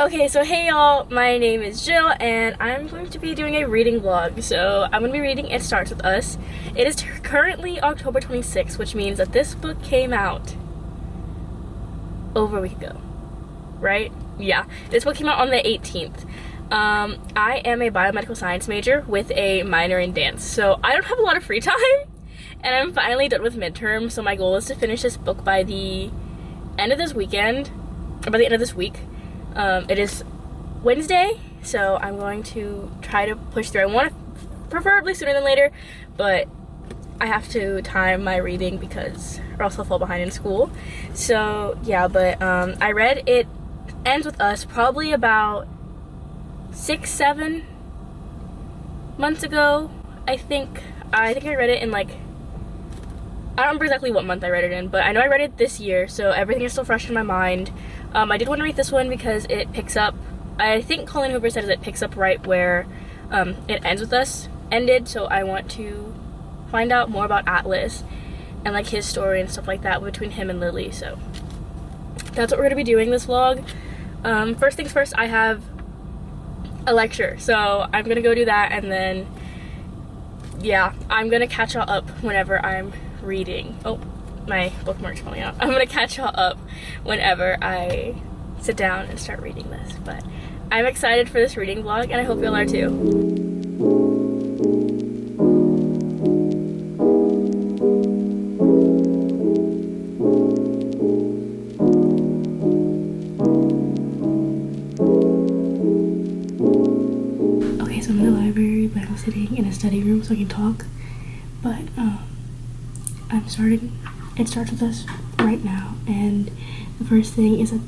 Okay, so hey y'all, my name is Jill and I'm going to be doing a reading vlog. So I'm going to be reading It Starts With Us. It is currently October 26th, which means that this book came out over a week ago, right? Yeah, this book came out on the 18th. I am a biomedical science major with a minor in dance, so I don't have a lot of free time and I'm finally done with midterm, so my goal is to finish this book by the end of this weekend, or by the end of this week. It is Wednesday, so I'm going to try to push through. I want to preferably sooner than later, but I have to time my reading because or else I'll fall behind in school. So yeah, but I read It Ends With Us probably about 6-7 months ago. I think I read it in like, I don't remember exactly what month I read it in, but I know I read it this year, so everything is still fresh in my mind. I did want to read this one because it picks up, I think Colleen Hoover says it picks up right where It Ends With Us ended, so I want to find out more about Atlas and like his story and stuff like that between him and Lily, so that's what we're going to be doing this vlog. First things first, I have a lecture, so I'm going to go do that, and then yeah, I'm going to catch y'all up whenever I'm reading. Oh, my bookmark's falling out. I'm gonna catch y'all up whenever I sit down and start reading this, but I'm excited for this reading vlog and I hope y'all are too. Okay, so I'm in the library, but I'm sitting in a study room so I can talk, but I'm starting It Starts With Us right now, and the first thing is that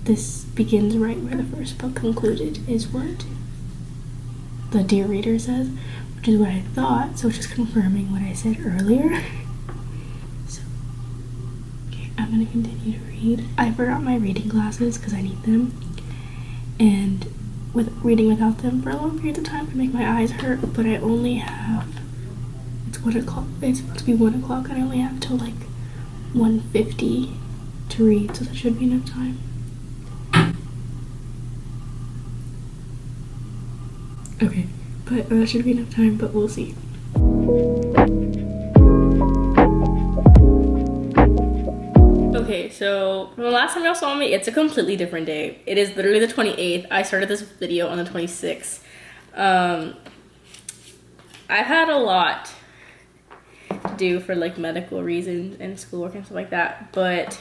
this begins right where the first book concluded, is what the dear reader says, which is what I thought, so it's just confirming what I said earlier. So, okay, I'm gonna continue to read. I forgot my reading glasses because I need them, and with reading without them for a long period of time can make my eyes hurt, but I only have, it's 1 o'clock, it's supposed to be 1 o'clock, and I only have till like 1:50 to read, so that should be enough time. Okay, but that should be enough time, but we'll see. Okay, so from the last time y'all saw me, it's a completely different day. It is literally the 28th. I started this video on the 26th. I've had a lot to do for like medical reasons and schoolwork and stuff like that, but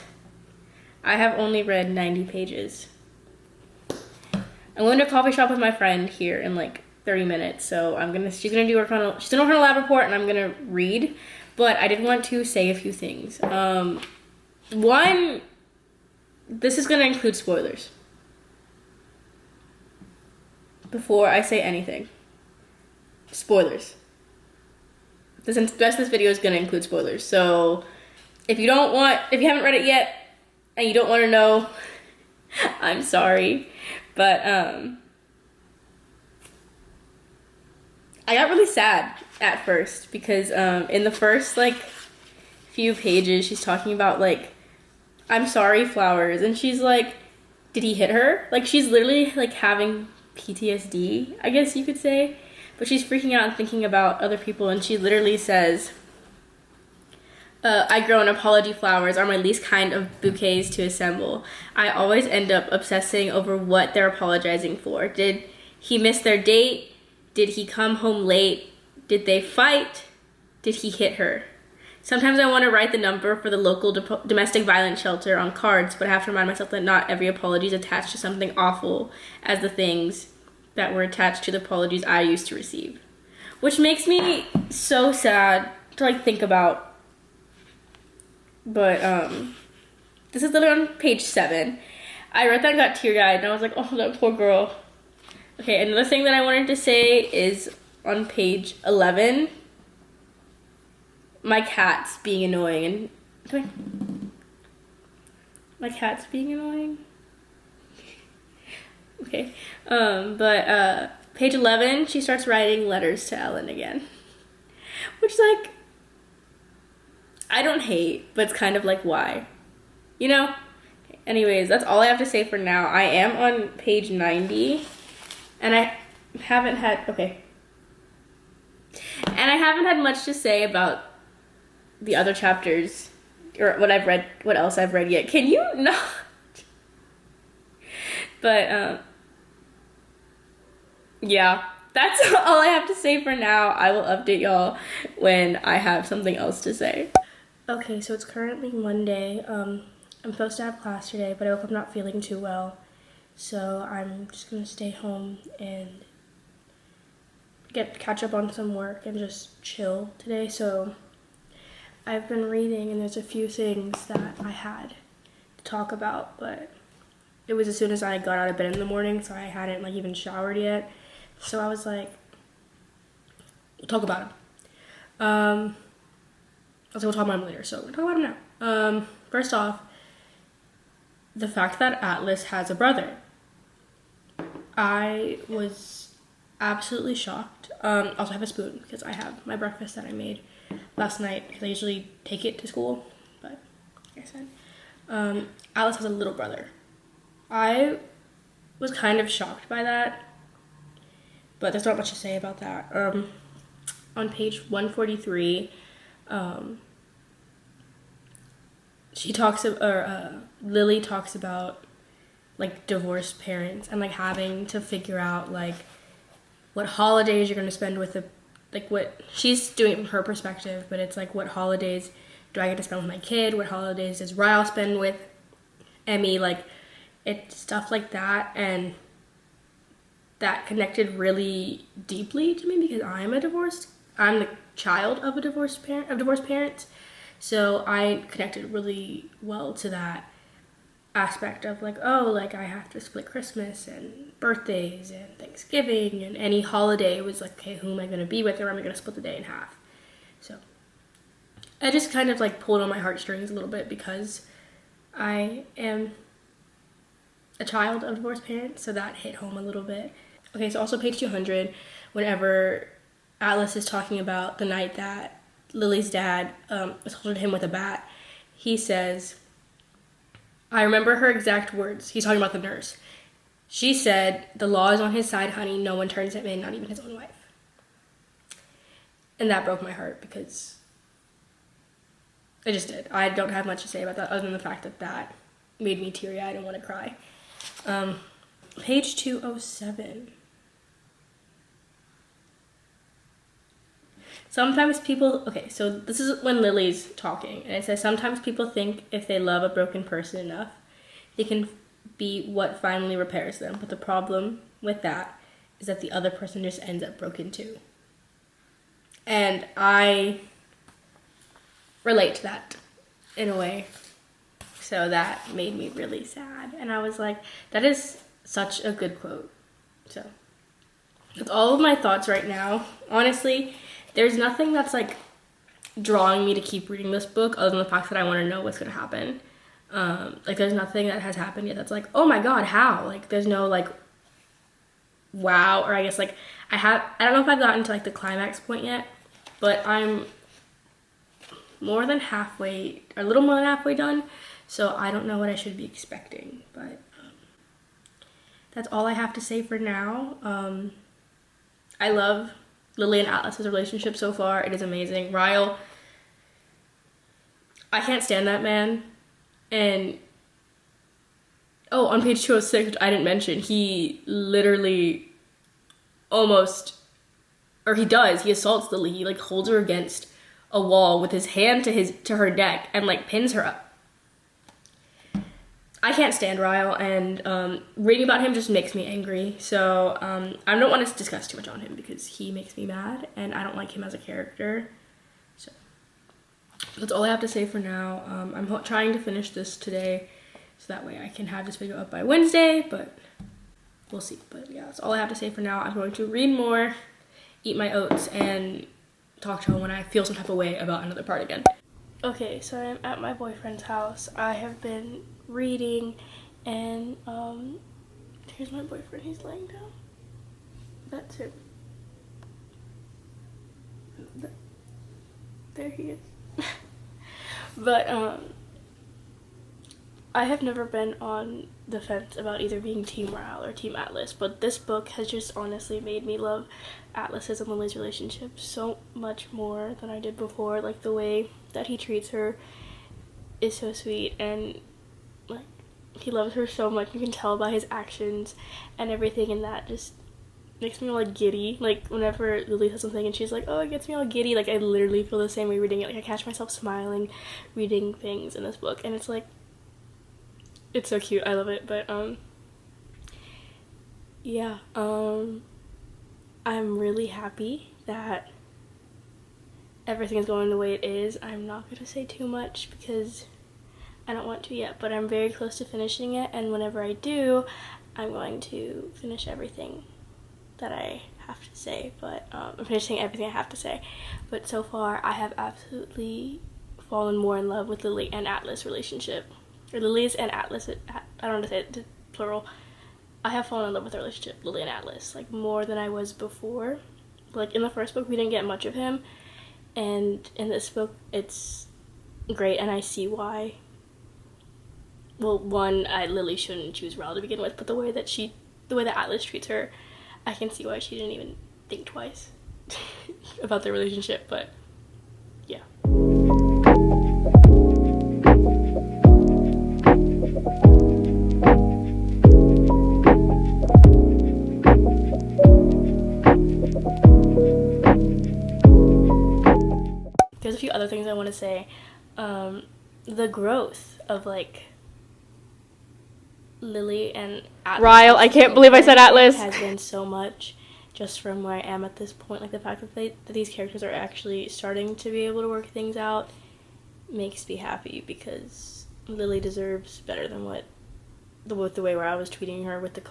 I have only read 90 pages. I'm going to a coffee shop with my friend here in like 30 minutes, so she's gonna work on a lab report and I'm gonna read, but I did want to say a few things. One, this is gonna include spoilers. Before I say anything, spoilers. The rest of this video is gonna include spoilers, so if you haven't read it yet and you don't want to know, I'm sorry, but I got really sad at first because in the first like few pages she's talking about like, I'm sorry flowers, and she's like, did he hit her? Like she's literally like having PTSD, I guess you could say, but she's freaking out and thinking about other people, and she literally says, I grow an apology flowers are my least kind of bouquets to assemble. I always end up obsessing over what they're apologizing for. Did he miss their date? Did he come home late? Did they fight? Did he hit her? Sometimes I want to write the number for the local domestic violence shelter on cards, but I have to remind myself that not every apology is attached to something awful as the things that were attached to the apologies I used to receive. Which makes me so sad to like think about. But this is literally on page 7. I read that and got teary-eyed and I was like, oh, that poor girl. Okay, another thing that I wanted to say is on page 11, my cat's being annoying. My cat's being annoying? Okay, but page 11, she starts writing letters to Ellen again. Which, like, I don't hate, but it's kind of like, why? You know? Okay. Anyways, that's all I have to say for now. I am on page 90, and I haven't had, okay. And I haven't had much to say about the other chapters, or what else I've read yet. Can you not? But, yeah, that's all I have to say for now. I will update y'all when I have something else to say. Okay, so it's currently Monday. I'm supposed to have class today, but I woke up not feeling too well. So I'm just gonna stay home and catch up on some work and just chill today. So I've been reading, and there's a few things that I had to talk about, but it was as soon as I got out of bed in the morning, so I hadn't like even showered yet. So I was like, we'll talk about them. Also, we'll talk about them later, so we'll talk about them now. First off, the fact that Atlas has a brother. I was absolutely shocked. Also, I have a spoon because I have my breakfast that I made last night because I usually take it to school, but like I said, Atlas has a little brother. I was kind of shocked by that, but there's not much to say about that. On page 143, Lily talks about like divorced parents and like having to figure out like what holidays you're gonna spend with what she's doing from her perspective, but it's like, what holidays do I get to spend with my kid? What holidays does Ryle spend with Emmy? Like, it's stuff like that, and that connected really deeply to me because I'm the child of divorced parents. So I connected really well to that aspect of like, oh, like I have to split Christmas and birthdays and Thanksgiving and any holiday. It was like, okay, who am I going to be with, or am I going to split the day in half? So I just kind of like pulled on my heartstrings a little bit because I am a child of divorced parents, so that hit home a little bit. Okay, so also page 200, whenever Atlas is talking about the night that Lily's dad assaulted him with a bat, he says, I remember her exact words. He's talking about the nurse. She said, the law is on his side, honey. No one turns him in, not even his own wife. And that broke my heart because it just did. I don't have much to say about that other than the fact that that made me teary-eyed and want to cry. Page 207. Sometimes people, okay, so this is when Lily's talking, and it says, sometimes people think if they love a broken person enough, they can be what finally repairs them. But the problem with that is that the other person just ends up broken too. And I relate to that in a way. So that made me really sad. And I was like, that is such a good quote. So that's all of my thoughts right now. Honestly, there's nothing that's like drawing me to keep reading this book other than the fact that I want to know what's going to happen. Like there's nothing that has happened yet that's like, oh my god, how? Like there's no like wow, or I guess like I don't know if I've gotten to like the climax point yet, but I'm a little more than halfway done, so I don't know what I should be expecting, but that's all I have to say for now. I love Lily and Atlas's relationship so far. It is amazing. Ryle, I can't stand that man. And oh, on page 206, which I didn't mention, he literally he assaults Lily. He like holds her against a wall with his hand to her neck and like pins her up. I can't stand Ryle, and reading about him just makes me angry. So I don't want to discuss too much on him because he makes me mad, and I don't like him as a character. So that's all I have to say for now. I'm trying to finish this today, so that way I can have this video up by Wednesday, but we'll see. But yeah, that's all I have to say for now. I'm going to read more, eat my oats, and talk to him when I feel some type of way about another part again. Okay, so I'm at my boyfriend's house. I have been reading, and here's my boyfriend. He's laying down. That's him. There he is. But I have never been on the fence about either being Team Ryle or Team Atlas, but this book has just honestly made me love Atlas's and Lily's relationship so much more than I did before. Like, the way that he treats her is so sweet, and like, he loves her so much. You can tell by his actions and everything, and that just makes me all like giddy. Like, whenever Lily says something and she's like, oh, it gets me all giddy, like I literally feel the same way reading it. Like, I catch myself smiling reading things in this book, and it's like, it's so cute. I love it. But yeah, I'm really happy that everything is going the way it is. I'm not gonna say too much because I don't want to yet, but I'm very close to finishing it, and whenever I do, I'm going to finish everything that I have to say. But I'm finishing everything I have to say. But so far, I have absolutely fallen more in love with Lily and Atlas relationship. Or Lily's and Atlas, I don't want to say it plural. I have fallen in love with their relationship, Lily and Atlas, like more than I was before. Like, in the first book, we didn't get much of him, and in this book, it's great, and I see why. Well, one, Lily shouldn't choose Ryle to begin with, but the way that Atlas treats her, I can see why she didn't even think twice about their relationship. But yeah. There's a few other things I want to say. The growth of like Lily and Atlas. Ryle, I can't believe I said Atlas. Has been so much just from where I am at this point. Like, the fact that these characters are actually starting to be able to work things out makes me happy, because Lily deserves better than with the way Ryle was treating her, with the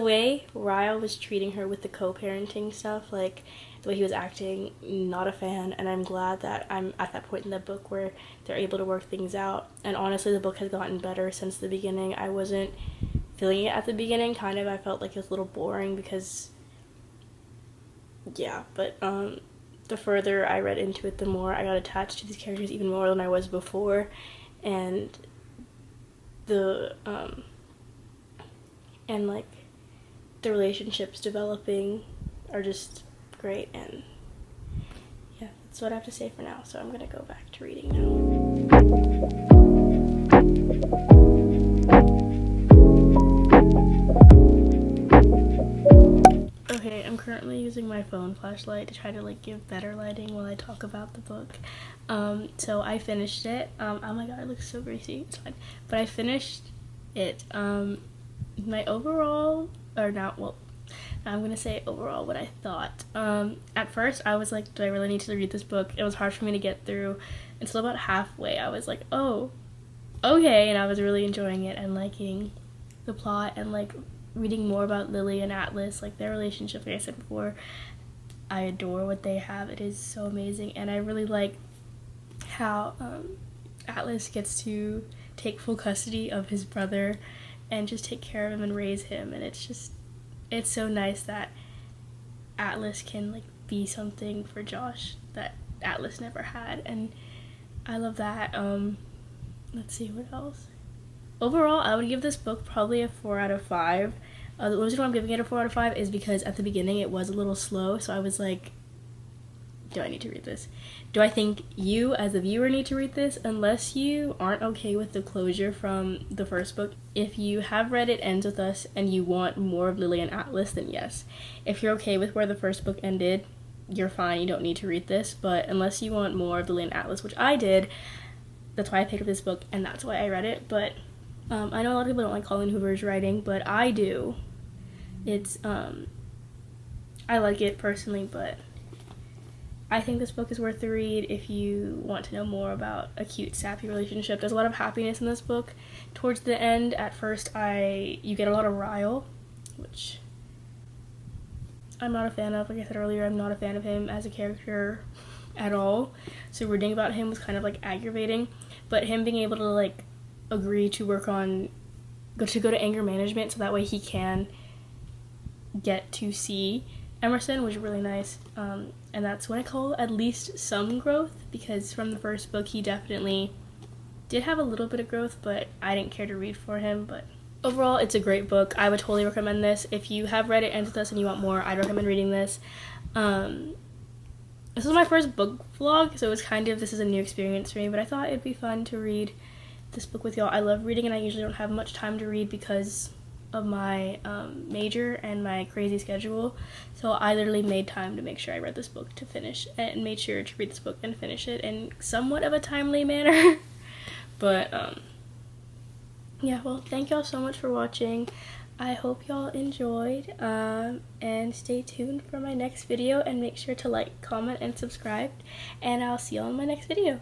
way Ryle was treating her with the co-parenting stuff. Like, the way he was acting, not a fan, and I'm glad that I'm at that point in the book where they're able to work things out. And honestly, the book has gotten better since the beginning. I wasn't feeling it at the beginning, kind of. I felt like it was a little boring because, yeah, but the further I read into it, the more I got attached to these characters even more than I was before, and like, the relationships developing are just great. And yeah, that's what I have to say for now, so I'm gonna go back to reading now. Okay, I'm currently using my phone flashlight to try to like give better lighting while I talk about the book. So I finished it. Oh my god, it looks so greasy. It's fine. But I finished it. My overall, or not, well, I'm gonna say overall what I thought. At first I was like, do I really need to read this book? It was hard for me to get through until about halfway. I was like, oh, okay, and I was really enjoying it and liking the plot and like reading more about Lily and Atlas, like their relationship. Like I said before, I adore what they have. It is so amazing, and I really like how Atlas gets to take full custody of his brother and just take care of him and raise him. And it's so nice that Atlas can like be something for Josh that Atlas never had, and I love that. Let's see, what else? Overall, I would give this book probably a 4 out of 5. The reason why I'm giving it a 4 out of 5 is because at the beginning it was a little slow, so I was like, do I need to read this? Do I think you as a viewer need to read this? Unless you aren't okay with the closure from the first book. If you have read It Ends With Us and you want more of Lily and Atlas, then yes. If you're okay with where the first book ended, you're fine, you don't need to read this. But unless you want more of Lily and Atlas, which I did, that's why I picked up this book and that's why I read it. But I know a lot of people don't like Colleen Hoover's writing, but I do. It's I like it personally, but I think this book is worth the read if you want to know more about a cute, sappy relationship. There's a lot of happiness in this book. Towards the end, at first, you get a lot of Ryle, which I'm not a fan of. Like I said earlier, I'm not a fan of him as a character at all. So reading about him was kind of like aggravating. But him being able to like agree to work on, go to anger management so that way he can get to see Emerson was really nice. and that's what I call at least some growth, because from the first book he definitely did have a little bit of growth, but I didn't care to read for him. But overall, it's a great book. I would totally recommend this. If you have read It Ends With Us and you want more, I'd recommend reading this. This was my first book vlog, so it was this is a new experience for me, but I thought it'd be fun to read this book with y'all. I love reading, and I usually don't have much time to read because of my major and my crazy schedule, so I literally made time to make sure I read this book to finish, and made sure to read this book and finish it in somewhat of a timely manner. But yeah, well, thank y'all so much for watching. I hope y'all enjoyed, and stay tuned for my next video, and make sure to like, comment, and subscribe, and I'll see y'all in my next video.